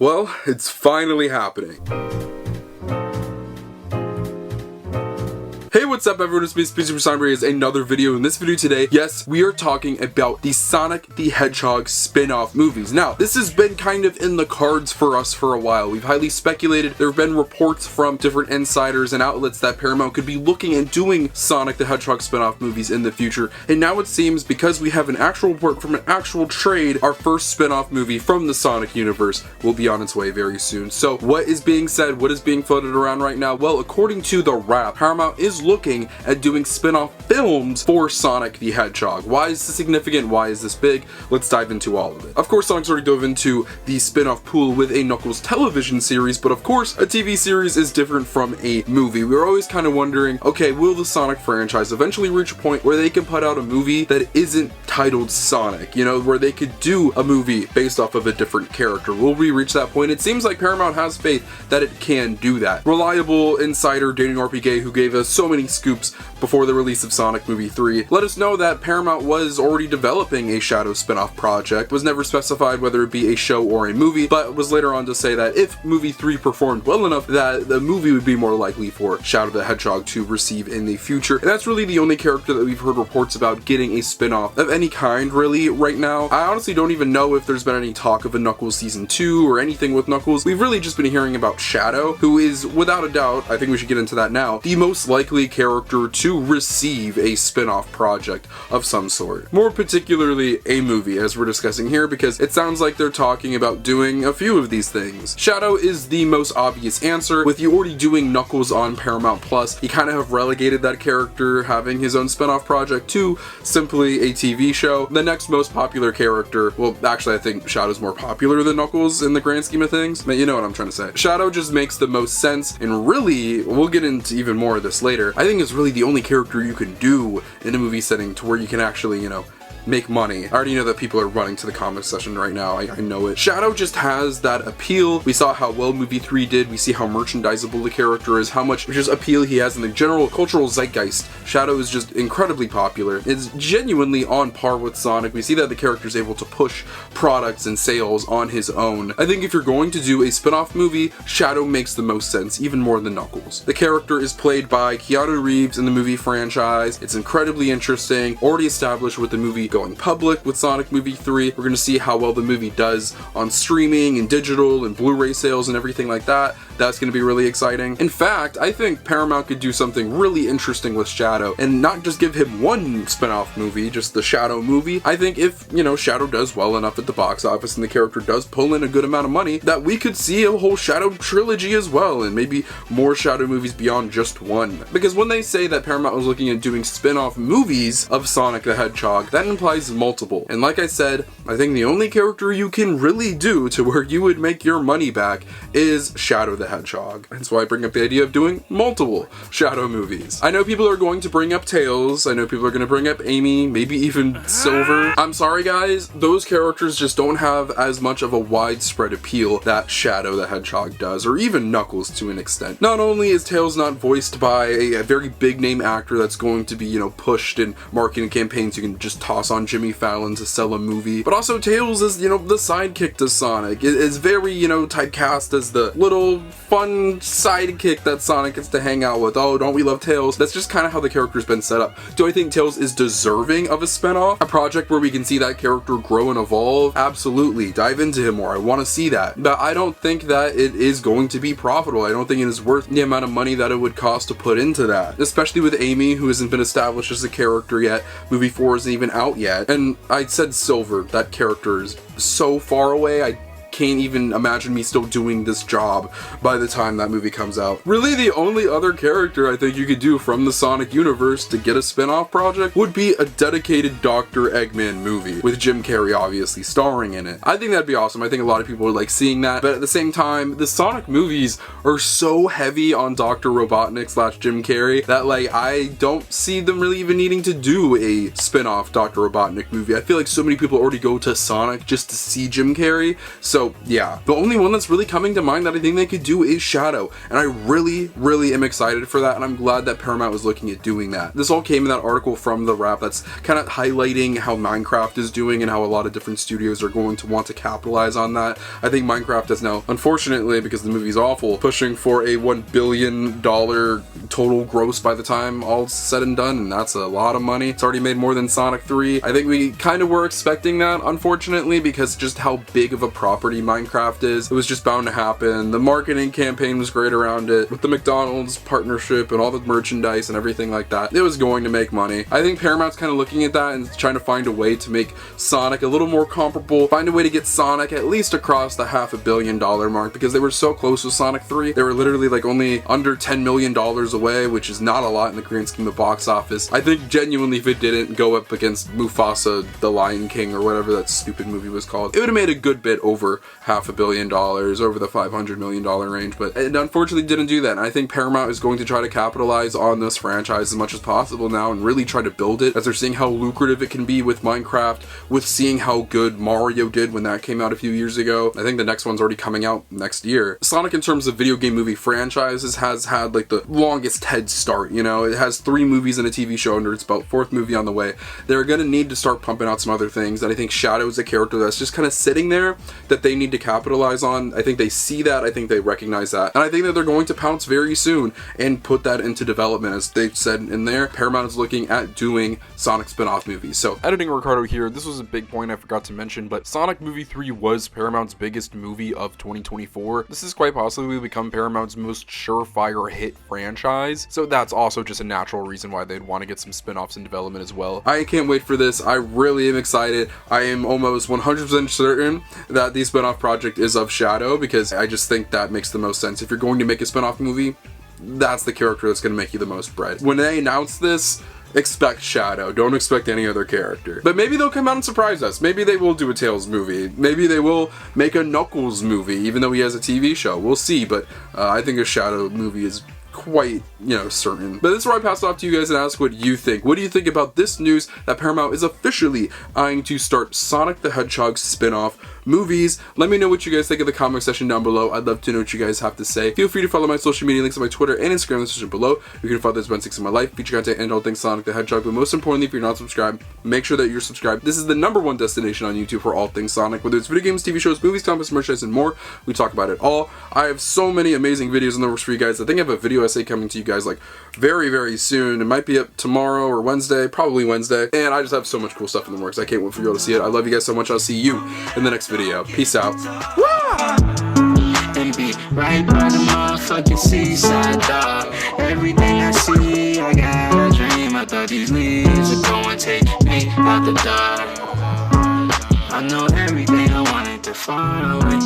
Well, it's finally happening. Hey, what's up everyone, it's me, SpeedSuperSonic, is another video. In this video today, yes, we are talking about the Sonic the Hedgehog spin-off movies. Now, this has been kind of in the cards for us for a while. We've highly speculated. There have been reports from different insiders and outlets that Paramount could be looking at doing Sonic the Hedgehog spin-off movies in the future. And now it seems, because we have an actual report from an actual trade, our first spin-off movie from the Sonic universe will be on its way very soon. So, what is being said? What is being floated around right now? Well, according to The Wrap, Paramount is looking at doing spin-off films for Sonic the Hedgehog. Why is this significant? Why is this big? Let's dive into all of it. Of course, Sonic's already dove into the spin-off pool with a Knuckles television series, but of course, a TV series is different from a movie. We were always kind of wondering, okay, will the Sonic franchise eventually reach a point where they can put out a movie that isn't titled Sonic? You know, where they could do a movie based off of a different character. Will we reach that point? It seems like Paramount has faith that it can do that. Reliable insider Daniel RPK, who gave us so many scoops before the release of Sonic Movie 3, let us know that Paramount was already developing a Shadow spin-off project. Was never specified whether it be a show or a movie, but was later on to say that if Movie 3 performed well enough, that the movie would be more likely for Shadow the Hedgehog to receive in the future. And that's really the only character that we've heard reports about getting a spin-off of any kind, really, right now. I honestly don't even know if there's been any talk of a Knuckles Season 2 or anything with Knuckles. We've really just been hearing about Shadow, who is, without a doubt, I think we should get into that now, the most likely character to receive a spin-off project of some sort. More particularly a movie, as we're discussing here, because it sounds like they're talking about doing a few of these things. Shadow is the most obvious answer. With you already doing Knuckles on Paramount Plus, you kind of have relegated that character having his own spin-off project to simply a TV show. The next most popular character, well, actually I think Shadow's more popular than Knuckles in the grand scheme of things, but you know what I'm trying to say. Shadow just makes the most sense, and really, we'll get into even more of this later, I think it's really the only character you can do in a movie setting to where you can actually, you know, make money. I already know that people are running to the comment section right now. I know it. Shadow just has that appeal. We saw how well movie 3 did. We see how merchandisable the character is, how much just appeal he has in the general cultural zeitgeist. Shadow is just incredibly popular. It's genuinely on par with Sonic. We see that the character is able to push products and sales on his own. I think if you're going to do a spin-off movie, Shadow makes the most sense, even more than Knuckles. The character is played by Keanu Reeves in the movie franchise. It's incredibly interesting. Already established with the movie going public with Sonic Movie 3. We're going to see how well the movie does on streaming and digital and Blu-ray sales and everything like that. That's going to be really exciting. In fact, I think Paramount could do something really interesting with Shadow and not just give him one spin-off movie, just the Shadow movie. I think if, you know, Shadow does well enough at the box office and the character does pull in a good amount of money, that we could see a whole Shadow trilogy as well, and maybe more Shadow movies beyond just one. Because when they say that Paramount was looking at doing spin-off movies of Sonic the Hedgehog, that implies multiple. And like I said, I think the only character you can really do to where you would make your money back is Shadow the Hedgehog. That's why I bring up the idea of doing multiple Shadow movies. I know people are going to bring up Tails. I know people are going to bring up Amy, maybe even Silver. I'm sorry guys, those characters just don't have as much of a widespread appeal that Shadow the Hedgehog does, or even Knuckles to an extent. Not only is Tails not voiced by a very big name actor that's going to be, you know, pushed in marketing campaigns you can just toss on Jimmy Fallon to sell a movie, but also Tails is, you know, the sidekick to Sonic. It is very, you know, typecast as the little fun sidekick that Sonic gets to hang out with. Oh, don't we love Tails? That's just kind of how the character's been set up. Do I think Tails is deserving of a spinoff? A project where we can see that character grow and evolve? Absolutely. Dive into him more. I want to see that. But I don't think that it is going to be profitable. I don't think it is worth the amount of money that it would cost to put into that. Especially with Amy, who hasn't been established as a character yet. Movie 4 isn't even out yet. And I said Silver. That character is so far away. I can't even imagine me still doing this job by the time that movie comes out. Really, the only other character I think you could do from the Sonic universe to get a spin-off project would be a dedicated Dr. Eggman movie, with Jim Carrey obviously starring in it. I think that'd be awesome. I think a lot of people would like seeing that, but at the same time, the Sonic movies are so heavy on Dr. Robotnik / Jim Carrey that, like, I don't see them really even needing to do a spin-off Dr. Robotnik movie. I feel like so many people already go to Sonic just to see Jim Carrey, so So yeah, the only one that's really coming to mind that I think they could do is Shadow, and I really am excited for that, and I'm glad that Paramount was looking at doing that. This all came in that article from The Wrap that's kind of highlighting how Minecraft is doing and how a lot of different studios are going to want to capitalize on that. I think Minecraft is now, unfortunately, because the movie's awful, pushing for a $1 billion total gross by the time all's said and done, and that's a lot of money. It's already made more than Sonic 3. I think we kind of were expecting that, unfortunately, because just how big of a property Minecraft is. It was just bound to happen. The marketing campaign was great around it, with the McDonald's partnership and all the merchandise and everything like that. It was going to make money. I think Paramount's kind of looking at that and trying to find a way to make Sonic a little more comparable, find a way to get Sonic at least across the $500 million mark, because they were so close with Sonic 3. They were literally like only under $10 million away, which is not a lot in the grand scheme of box office. I think genuinely if it didn't go up against Mufasa, the Lion King, or whatever that stupid movie was called, it would have made a good bit over $500 million, over the $500 million range, but it unfortunately didn't do that. And I think Paramount is going to try to capitalize on this franchise as much as possible now and really try to build it, as they're seeing how lucrative it can be with Minecraft, with seeing how good Mario did when that came out a few years ago. I think the next one's already coming out next year. Sonic, in terms of video game movie franchises, has had like the longest head start, you know. It has 3 movies and a TV show under its belt, 4th movie on the way. They're gonna need to start pumping out some other things, and I think Shadow is a character that's just kind of sitting there that they need to capitalize on. I think they see that, I think they recognize that, and I think that they're going to pounce very soon and put that into development. As they've said in there, Paramount is looking at doing Sonic spin-off movies. So, editing Ricardo here, this was a big point I forgot to mention, but Sonic Movie 3 was Paramount's biggest movie of 2024. This is quite possibly become Paramount's most surefire hit franchise, so that's also just a natural reason why they'd want to get some spin-offs in development as well. I can't wait for this. I really am excited. I am almost 100% certain that the spin-off project is of Shadow, because I just think that makes the most sense. If you're going to make a spin-off movie, that's the character that's going to make you the most bread. When they announce this, expect Shadow. Don't expect any other character. But maybe they'll come out and surprise us. Maybe they will do a Tails movie. Maybe they will make a Knuckles movie, even though he has a TV show. We'll see, but I think a Shadow movie is quite, certain. But this is where I pass it off to you guys and ask what you think. What do you think about this news that Paramount is officially eyeing to start Sonic the Hedgehog spin-off movies? Let me know what you guys think in the comment section down below. I'd love to know what you guys have to say. Feel free to follow my social media links on my Twitter and Instagram in the description below. You can follow those basics in my life, feature content, and all things Sonic the Hedgehog. But most importantly, if you're not subscribed, make sure that you're subscribed. This is the #1 destination on YouTube for all things Sonic, whether it's video games, TV shows, movies, comics, merchandise, and more. We talk about it all. I have so many amazing videos in the works for you guys. I think I have a video essay coming to you guys like very soon. It might be up tomorrow or Wednesday, probably Wednesday. And I just have so much cool stuff in the works. I can't wait for you all to see it. I love you guys so much. I'll see you in the next video. Peace out. And be right by the motherfucking seaside, dog. Everything I see, I got a dream. I thought these leaves would go and take me out the dark. I know everything I wanted to far away.